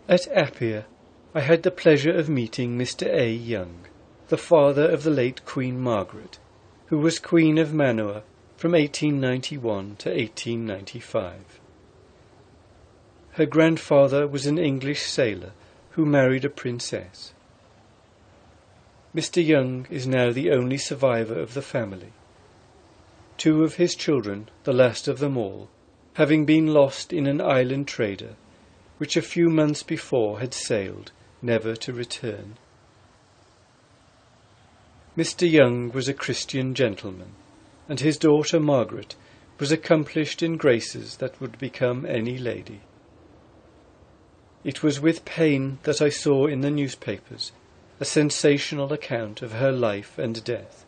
At Apia, I had the pleasure of meeting Mr. A. Young, the father of the late Queen Margaret, who was Queen of Manoa from 1891 to 1895. Her grandfather was an English sailor who married a princess. Mr. Young is now the only survivor of the family. Two of his children, the last of them all, having been lost in an island trader, which a few months before had sailed, never to return. Mr. Young was a Christian gentleman, and his daughter Margaret was accomplished in graces that would become any lady. It was with pain that I saw in the newspapers a sensational account of her life and death,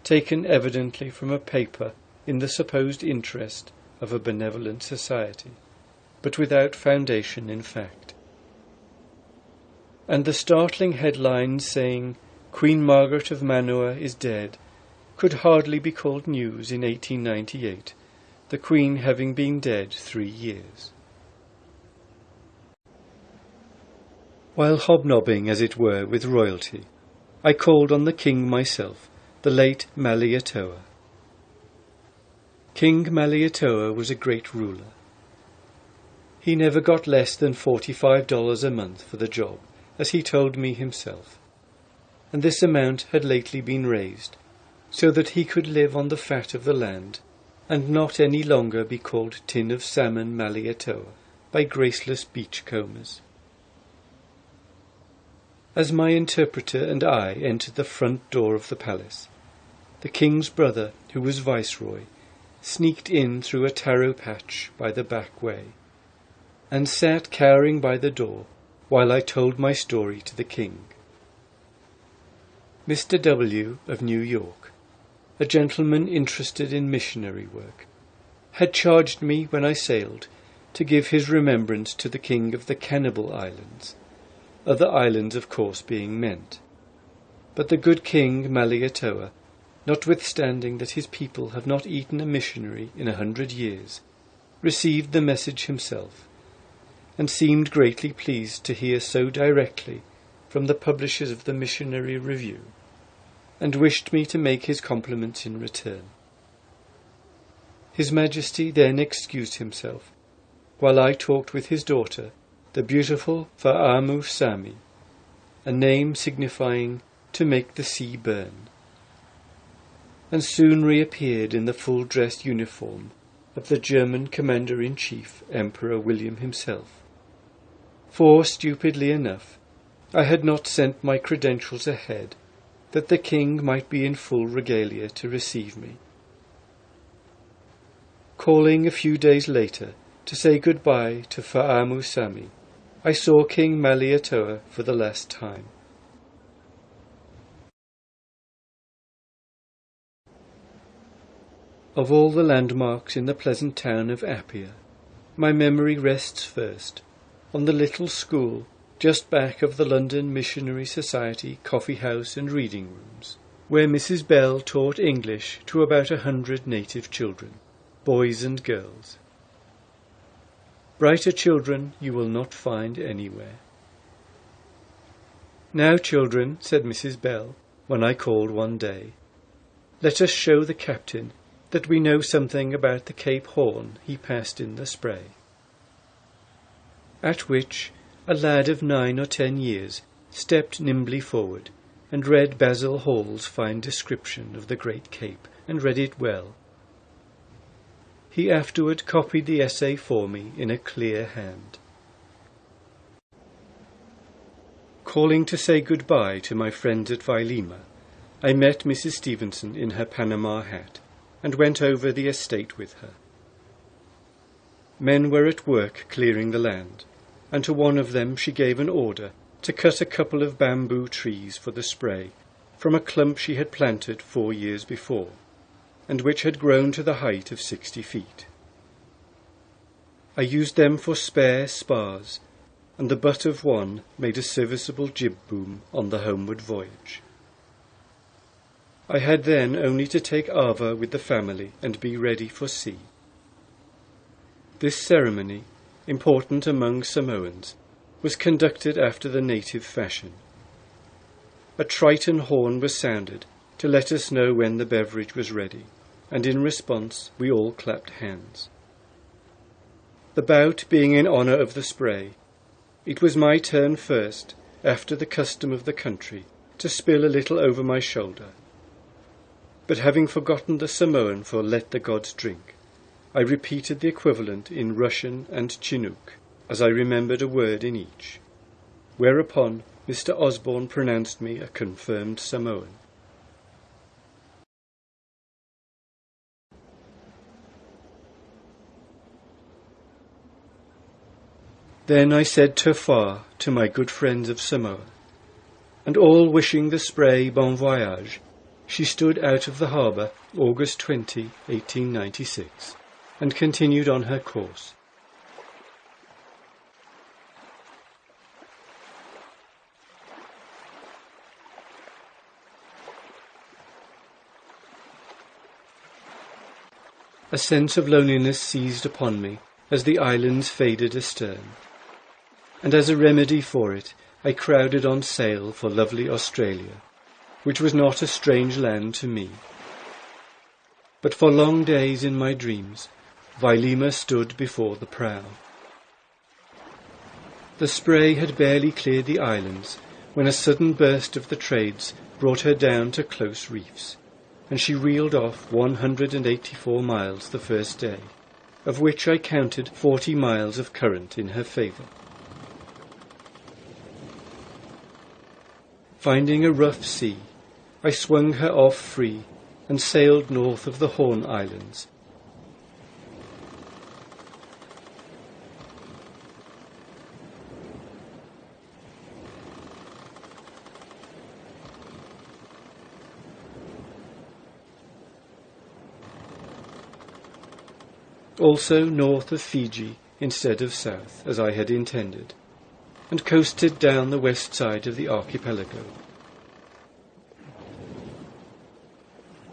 taken evidently from a paper in the supposed interest of a benevolent society, but without foundation in fact. And the startling headlines saying, "Queen Margaret of Manoa is dead," could hardly be called news in 1898, the Queen having been dead 3 years. While hobnobbing, as it were, with royalty, I called on the king myself, the late Malietoa. King Malietoa was a great ruler. He never got less than $45 a month for the job, as he told me himself, and this amount had lately been raised, so that he could live on the fat of the land, and not any longer be called Tin of Salmon Malietoa by graceless beachcombers. As my interpreter and I entered the front door of the palace, the king's brother, who was viceroy, sneaked in through a taro patch by the back way, and sat cowering by the door while I told my story to the king. Mr. W. of New York, a gentleman interested in missionary work, had charged me when I sailed to give his remembrance to the king of the Cannibal Islands, other islands of course being meant. But the good King Malietoa, notwithstanding that his people have not eaten a missionary in 100 years, received the message himself, and seemed greatly pleased to hear so directly from the publishers of the Missionary Review, and wished me to make his compliments in return. His Majesty then excused himself, while I talked with his daughter, the beautiful Faamu-Sami, a name signifying to make the sea burn, and soon reappeared in the full-dress uniform of the German Commander-in-Chief, Emperor William himself. For, stupidly enough, I had not sent my credentials ahead, that the king might be in full regalia to receive me. Calling a few days later to say good-bye to Faamu-Sami, I saw King Malietoa for the last time. Of all the landmarks in the pleasant town of Apia, my memory rests first on the little school just back of the London Missionary Society coffee house and reading rooms, where Mrs. Bell taught English to about 100 native children, boys and girls. Brighter children you will not find anywhere. "Now, children," said Mrs. Bell, when I called one day, "let us show the captain that we know something about the Cape Horn he passed in the spray." At which a lad of 9 or 10 years stepped nimbly forward and read Basil Hall's fine description of the Great Cape, and read it well. He afterward copied the essay for me in a clear hand. Calling to say good-bye to my friends at Vailima, I met Mrs. Stevenson in her Panama hat, and went over the estate with her. Men were at work clearing the land, and to one of them she gave an order to cut a couple of bamboo trees for the spray from a clump she had planted 4 years before, and which had grown to the height of 60 feet. I used them for spare spars, and the butt of one made a serviceable jib boom on the homeward voyage. I had then only to take Ava with the family and be ready for sea. This ceremony, important among Samoans, was conducted after the native fashion. A Triton horn was sounded to let us know when the beverage was ready, and in response we all clapped hands. The bout being in honour of the spray, it was my turn first, after the custom of the country, to spill a little over my shoulder. But having forgotten the Samoan for let the gods drink, I repeated the equivalent in Russian and Chinook, as I remembered a word in each, whereupon Mr. Osborne pronounced me a confirmed Samoan. Then I said Tofar to my good friends of Samoa, and all wishing the spray bon voyage, she stood out of the harbour August 20, 1896, and continued on her course. A sense of loneliness seized upon me as the islands faded astern, and as a remedy for it I crowded on sail for lovely Australia, which was not a strange land to me. But for long days in my dreams Vailima stood before the prow. The spray had barely cleared the islands when a sudden burst of the trades brought her down to close reefs, and she reeled off 184 miles the first day, of which I counted 40 miles of current in her favour. Finding a rough sea, I swung her off free and sailed north of the Horn Islands. Also north of Fiji instead of south, as I had intended, and coasted down the west side of the archipelago.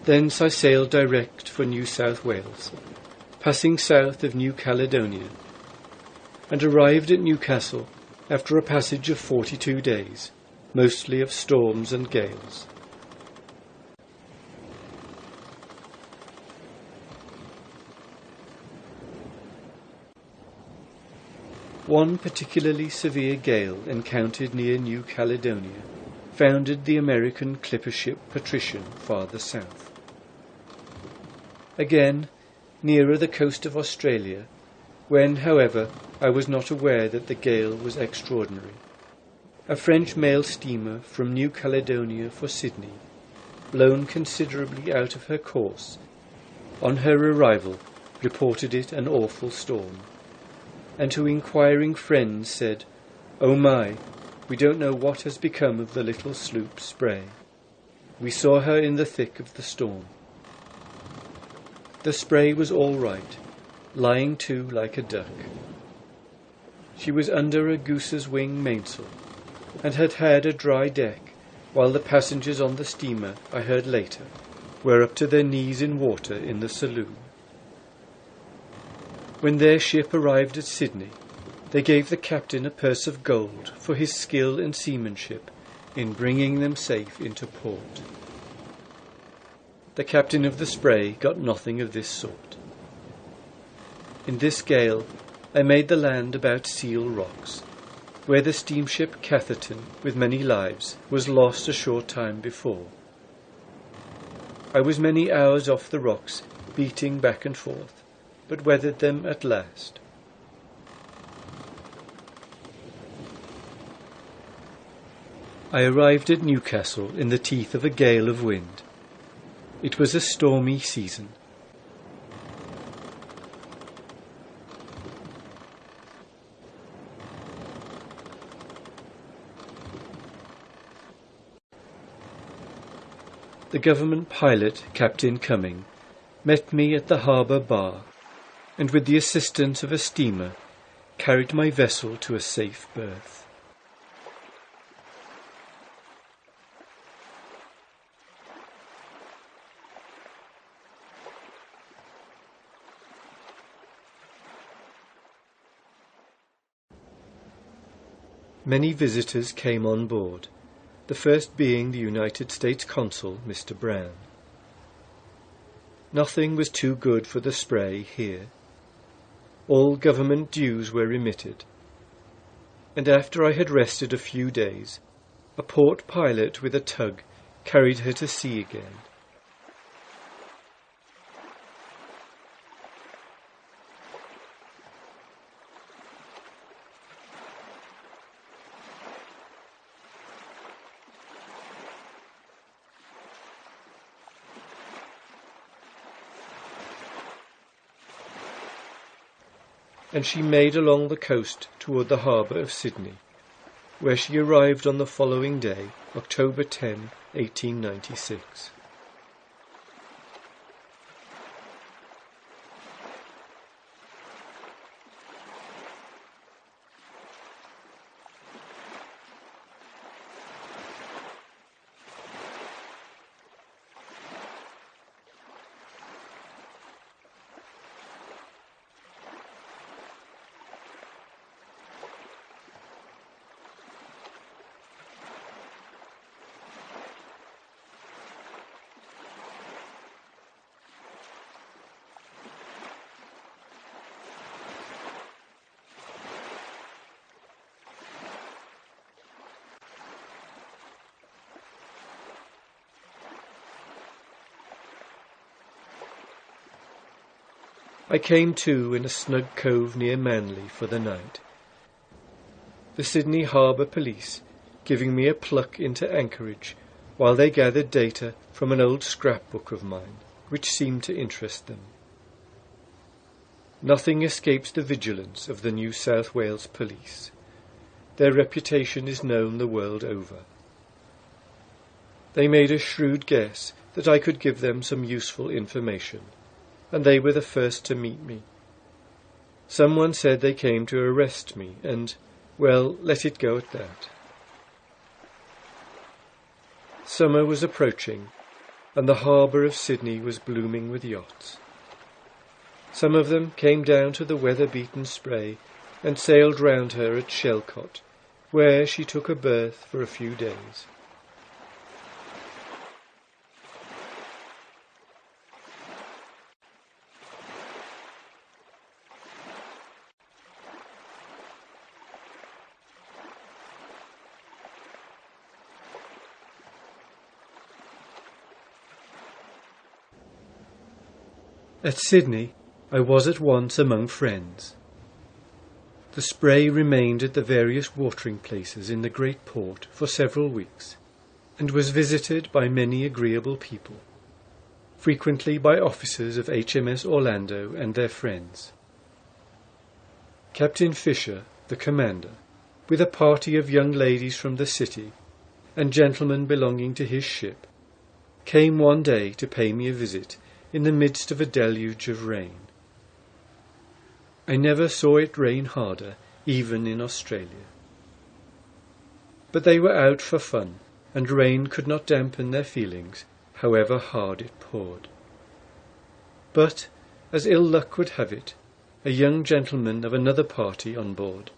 Thence I sailed direct for New South Wales, passing south of New Caledonia, and arrived at Newcastle after a passage of 42 days, mostly of storms and gales. One particularly severe gale encountered near New Caledonia founded the American clipper ship Patrician farther south. Again, nearer the coast of Australia, when, however, I was not aware that the gale was extraordinary, a French mail steamer from New Caledonia for Sydney, blown considerably out of her course, on her arrival reported it an awful storm, and to inquiring friends said, "Oh my, we don't know what has become of the little sloop Spray. We saw her in the thick of the storm." The Spray was all right, lying to like a duck. She was under a goose's wing mainsail, and had had a dry deck, while the passengers on the steamer, I heard later, were up to their knees in water in the saloon. When their ship arrived at Sydney, they gave the captain a purse of gold for his skill and seamanship in bringing them safe into port. The captain of the Spray got nothing of this sort. In this gale, I made the land about Seal Rocks, where the steamship Catherton, with many lives, was lost a short time before. I was many hours off the rocks, beating back and forth, but weathered them at last. I arrived at Newcastle in the teeth of a gale of wind. It was a stormy season. The government pilot, Captain Cumming, met me at the harbour bar, and with the assistance of a steamer, carried my vessel to a safe berth. Many visitors came on board, the first being the United States Consul, Mr. Brown. Nothing was too good for the Spray here. All government dues were remitted, and after I had rested a few days, a port pilot with a tug carried her to sea again. And she made along the coast toward the harbour of Sydney, where she arrived on the following day, October 10, 1896. I came to in a snug cove near Manly for the night, the Sydney Harbour Police giving me a pluck into anchorage while they gathered data from an old scrapbook of mine, which seemed to interest them. Nothing escapes the vigilance of the New South Wales Police. Their reputation is known the world over. They made a shrewd guess that I could give them some useful information, and they were the first to meet me. Someone said they came to arrest me, and, well, let it go at that. Summer was approaching, and the harbour of Sydney was blooming with yachts. Some of them came down to the weather-beaten Spray and sailed round her at Shelcott, where she took a berth for a few days. At Sydney, I was at once among friends. The Spray remained at the various watering places in the great port for several weeks, and was visited by many agreeable people, frequently by officers of HMS Orlando and their friends. Captain Fisher, the commander, with a party of young ladies from the city, and gentlemen belonging to his ship, came one day to pay me a visit in the midst of a deluge of rain. I never saw it rain harder, even in Australia. But they were out for fun, and rain could not dampen their feelings, however hard it poured. But, as ill luck would have it, a young gentleman of another party on board,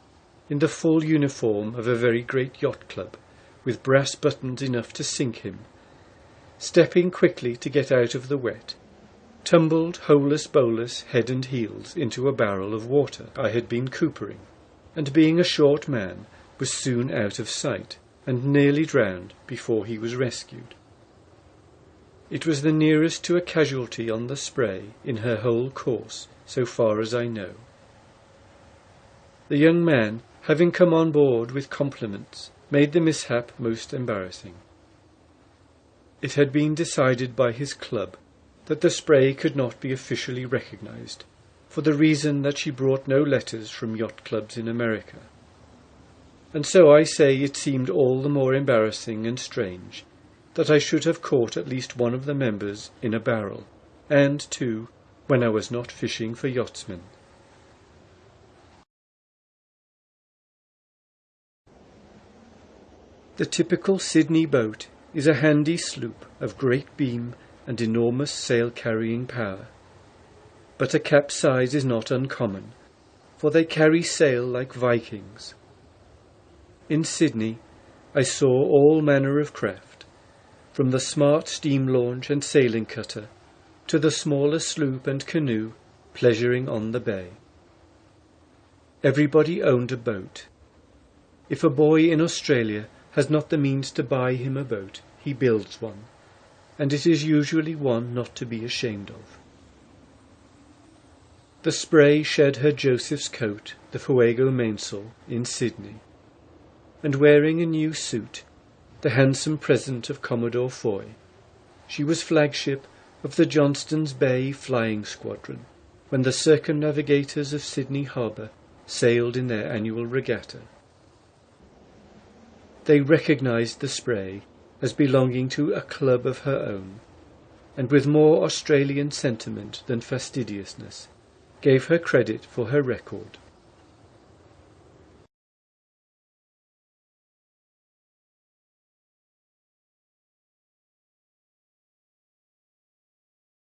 in the full uniform of a very great yacht club, with brass buttons enough to sink him, stepping quickly to get out of the wet, tumbled holus-bolus head and heels into a barrel of water I had been coopering, and being a short man, was soon out of sight, and nearly drowned before he was rescued. It was the nearest to a casualty on the Spray in her whole course, so far as I know. The young man, having come on board with compliments, made the mishap most embarrassing. It had been decided by his club that the Spray could not be officially recognised, for the reason that she brought no letters from yacht clubs in America. And so I say it seemed all the more embarrassing and strange that I should have caught at least one of the members in a barrel, and, too, when I was not fishing for yachtsmen. The typical Sydney boat is a handy sloop of great beam and enormous sail-carrying power. But a capsize is not uncommon, for they carry sail like Vikings. In Sydney I saw all manner of craft, from the smart steam launch and sailing cutter to the smaller sloop and canoe pleasuring on the bay. Everybody owned a boat. If a boy in Australia has not the means to buy him a boat, he builds one, and it is usually one not to be ashamed of. The Spray shed her Joseph's coat, the Fuego mainsail, in Sydney, and wearing a new suit, the handsome present of Commodore Foy, she was flagship of the Johnston's Bay Flying Squadron when the circumnavigators of Sydney Harbour sailed in their annual regatta. They recognised the Spray as belonging to a club of her own, and with more Australian sentiment than fastidiousness, gave her credit for her record.